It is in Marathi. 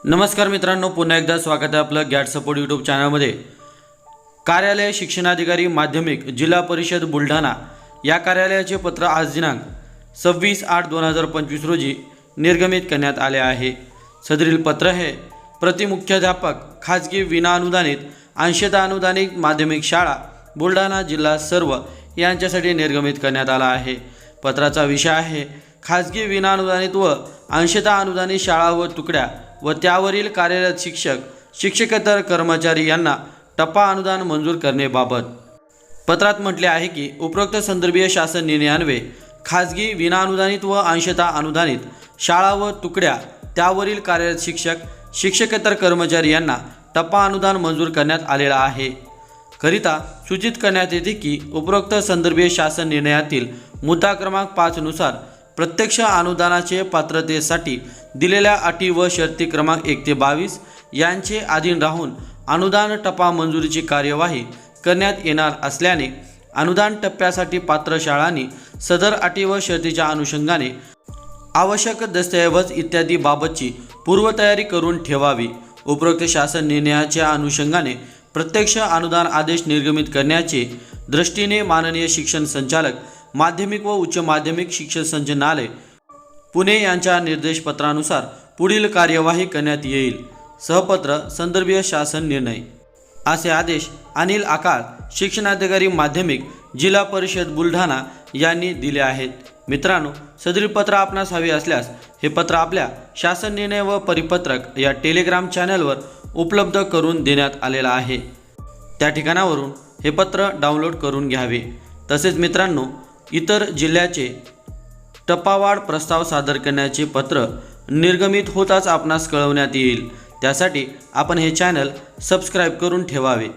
नमस्कार मित्रांनो, पुन्हा एकदा स्वागत आहे आपलं गॅट सपोर्ट यूट्यूब चॅनलमध्ये। कार्यालय शिक्षणाधिकारी माध्यमिक जिल्हा परिषद बुलढाणा या कार्यालयाचे पत्र आज दिनांक 26/8/2025 रोजी निर्गमित करण्यात आले आहे। सदरील पत्र हे प्रति मुख्याध्यापक खाजगी विनाअनुदानित अंशतः अनुदानित माध्यमिक शाळा बुलढाणा जिल्हा सर्व यांच्यासाठी निर्गमित करण्यात आला आहे। पत्राचा विषय आहे खाजगी विनाअनुदानित व अंशतः अनुदानित शाळा व तुकड्या व त्यावरील कार्यरत शिक्षक शिक्षकेतर कर्मचारी यांना टप्पा अनुदान मंजूर करण्याबाबत। पत्रात म्हटले आहे की उपरोक्त संदर्भीय शासन निर्णयान्वये खाजगी विनाअनुदानित व अंशतः अनुदानित शाळा व तुकड्या त्यावरील कार्यरत शिक्षक शिक्षकेतर कर्मचारी यांना टप्पा अनुदान मंजूर करण्यात आलेला आहे। करिता सूचित करण्यात येते की उपरोक्त संदर्भीय शासन निर्णयातील मुद्दा क्रमांक 5 नुसार प्रत्यक्ष अनुदानाचे पात्रतेसाठी दिलेल्या अटी व शर्ती क्रमांक 1 ते 22 यांचे अधीन राहून अनुदान टप्पा मंजुरीची कार्यवाही करण्यात येणार असल्याने अनुदान टप्प्यासाठी पात्र शाळांनी सदर अटी व शर्तीच्या अनुषंगाने आवश्यक दस्तऐवज इत्यादी बाबतची पूर्वतयारी करून ठेवावी। उपरोक्त शासन निर्णयाच्या अनुषंगाने प्रत्यक्ष अनुदान आदेश निर्गमित करण्याचे दृष्टीने माननीय शिक्षण संचालक माध्यमिक व उच्च माध्यमिक शिक्षण संचालनालय पुणे यांच्या निर्देशपत्रानुसार पुढील कार्यवाही करण्यात येईल। सहपत्र संदर्भीय शासन निर्णय असे आदेश अनिल आकाळ शिक्षणाधिकारी माध्यमिक जिल्हा परिषद बुलढाणा यांनी दिले आहेत। मित्रांनो, सदरील पत्र आपणास हवे असल्यास हे पत्र आपल्या शासन निर्णय व परिपत्रक या टेलिग्राम चॅनलवर उपलब्ध करून देण्यात आलेला आहे। त्या ठिकाणावरून हे पत्र डाउनलोड करून घ्यावे। तसेच मित्रांनो, इतर जिल्ह्याचे टप्पावाढ प्रस्ताव सादर करण्याचे पत्र निर्गमित होताच आपणास कळवण्यात येईल। त्यासाठी आपण हे चॅनल सबस्क्राइब करून ठेवावे।